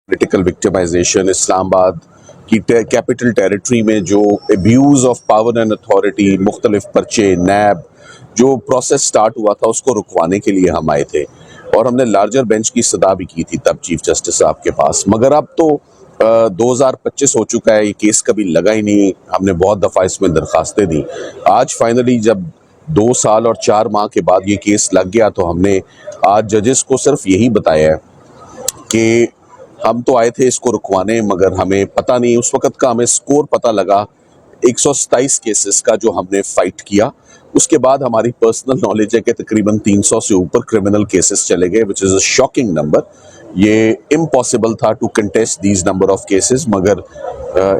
Political victimisation, Islamabad की capital territory में जो abuse of power and authority, मुख्तलिफ पर्चे, नैब, जो प्रोसेस स्टार्ट हुआ था उसको रुकवाने के लिए हम आए थे और हमने लार्जर बेंच की सदा भी की थी तब चीफ जस्टिस साहब के पास। मगर अब तो 2025 हो चुका है, ये केस कभी लगा ही नहीं। हमने बहुत दफ़ा इसमें दरखास्तें दी। आज फाइनली जब 2 साल और 4 माह के बाद ये केस लग गया तो हमने आज जजेस को सिर्फ यही बताया है कि हम तो आए थे इसको रुकवाने, मगर हमें पता नहीं, उस वक़्त का हमें स्कोर पता लगा 127 केसेस का जो हमने फाइट किया। उसके बाद हमारी पर्सनल नॉलेज है कि तकरीबन 300 से ऊपर क्रिमिनल केसेस चले गए, which is a shocking number. ये इम्पॉसिबल था to contest these number of cases, मगर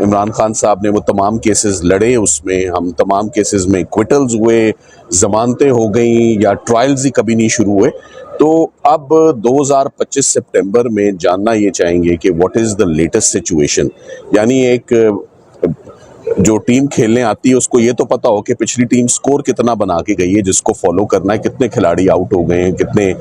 इमरान खान साहब ने वो तमाम केसेस लड़े, उसमें हम तमाम केसेस में क्विटल्स हुए, जमानतें हो गई या ट्रायल्स ही कभी नहीं शुरू हुए। तो अब 2025 सितंबर में जानना ये चाहेंगे कि what is the latest situation. यानी एक जो टीम खेलने आती है उसको ये तो पता हो कि पिछली टीम स्कोर कितना बना के गई है, जिसको फॉलो करना है, कितने खिलाड़ी आउट हो गए हैं, कितने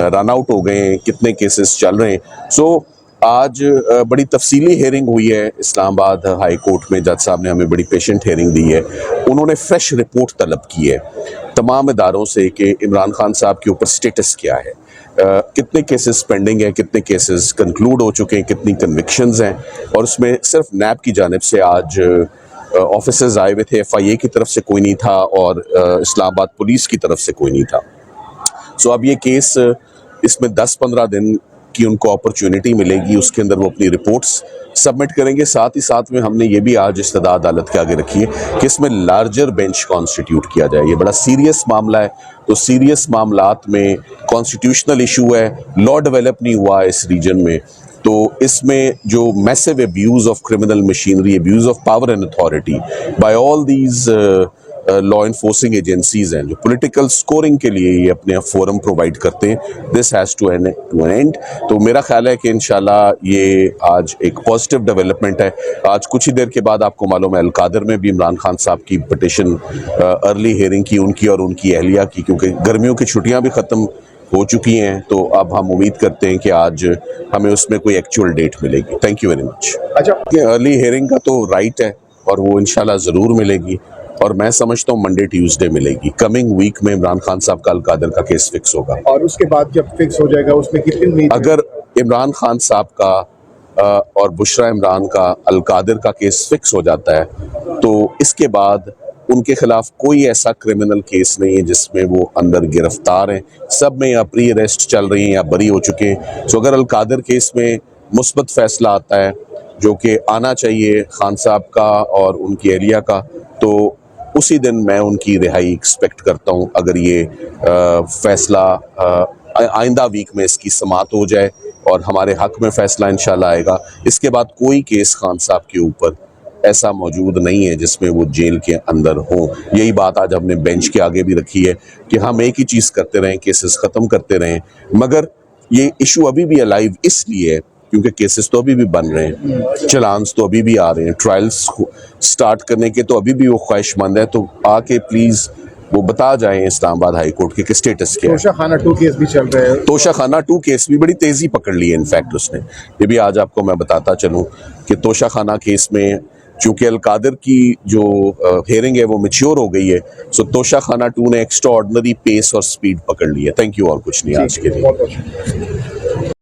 रन आउट हो गए हैं, कितने केसेस चल रहे हैं। सो आज बड़ी तफसीली हेयरिंग हुई है इस्लामाबाद हाई कोर्ट में। जज साहब ने हमें बड़ी पेशेंट हेयरिंग दी है। उन्होंने फ्रेश रिपोर्ट तलब की है तमाम इदारों से कि इमरान खान साहब के ऊपर स्टेटस क्या है, कितने केसेस पेंडिंग हैं, कितने केसेस कंक्लूड हो चुके हैं, कितनी कन्विक्शंस हैं। और उसमें सिर्फ नैब की जानिब से आज ऑफिसर्स आए हुए थे, FIA की तरफ से कोई नहीं था और इस्लामाबाद पुलिस की तरफ से कोई नहीं था। सो अब ये केस, इसमें 10-15 दिन की उनको अपॉर्चुनिटी मिलेगी, उसके अंदर वो अपनी रिपोर्ट्स सबमिट करेंगे। साथ ही साथ में हमने ये भी आज इस्तदा अदालत के आगे रखी है कि इसमें लार्जर बेंच कॉन्स्टिट्यूट किया जाए। ये बड़ा सीरियस मामला है, तो सीरियस मामलात में कॉन्स्टिट्यूशनल इशू है, लॉ डेवलप नहीं हुआ इस रीजन में, तो इसमें जो massive abuse of criminal machinery, abuse of power and authority bye all these law enforcing agencies हैं जो पॉलिटिकल स्कोरिंग के लिए ये अपने फोरम प्रोवाइड करते हैं, this has to an end. तो मेरा ख्याल है कि इंशाल्लाह ये आज एक पॉजिटिव डेवलपमेंट है। आज कुछ ही देर के बाद आपको मालूम है अलकादर में भी इमरान खान साहब की पिटिशन अर्ली हेयरिंग की, उनकी और उनकी अहलिया की, क्योंकि गर्मियों की छुट्टियां भी ख़त्म हो चुकी हैं। तो अब हम उम्मीद करते हैं कि आज हमें उसमें कोई एक्चुअल डेट मिलेगी। Thank you very much. अच्छा, अर्ली हेयरिंग का तो राइट है और वो इंशाल्लाह ज़रूर मिलेगी, और मैं समझता हूँ मंडे ट्यूसडे मिलेगी। कमिंग वीक में इमरान खान साहब का अलकादर का केस फिक्स होगा। और उसके बाद जब फिक्स हो जाएगा उसमें कितनी उम्मीद? अगर इमरान खान साहब का और बुशरा इमरान का अलकादर का केस फिक्स हो जाता है तो इसके बाद उनके खिलाफ कोई ऐसा क्रिमिनल केस नहीं है जिसमें वो अंदर गिरफ्तार हैं। सब में या प्री अरेस्ट चल रही हैं या बरी हो चुके हैं। तो अगर अलकादर केस में मुस्बत फैसला आता है, जो कि आना चाहिए खान साहब का और उनकी एहलिया का, तो उसी दिन मैं उनकी रिहाई एक्सपेक्ट करता हूँ। अगर ये फैसला आइंदा वीक में इसकी समाअत हो जाए और हमारे हक में फैसला इंशाल्लाह आएगा। इसके बाद कोई केस खान साहब के ऊपर ऐसा मौजूद नहीं है जिसमें वो जेल के अंदर हो। यही बात आज हमने बेंच के आगे भी रखी है कि हम एक ही चीज़ करते रहें, केसेस ख़त्म करते रहें। मगर ये इशू अभी भी अलाइव इसलिए है क्योंकि केसेस तो अभी भी बन रहे हैं, चलान्स तो अभी भी आ रहे हैं, ट्रायल्स स्टार्ट करने के तो अभी भी वो ख्वाहिशमंद है। तो आके प्लीज़ वो बता जाएं इस्लामाबाद हाई कोर्ट के स्टेटस क्या है। तोशाखाना 2 केस भी चल रहे हैं। तोशाखाना 2 केस भी बड़ी तेज़ी पकड़ ली है इनफैक्ट उसने। ये भी आज आपको मैं बताता चलूँ कि तोशाखाना केस में चूँकि अलकादर की जो हेयरिंग है वो मैच्योर हो गई है, सो तोशाखाना 2 ने एक्स्ट्रा ऑर्डिनरी पेस और स्पीड पकड़ ली है। थैंक यू, और कुछ नहीं आज के लिए।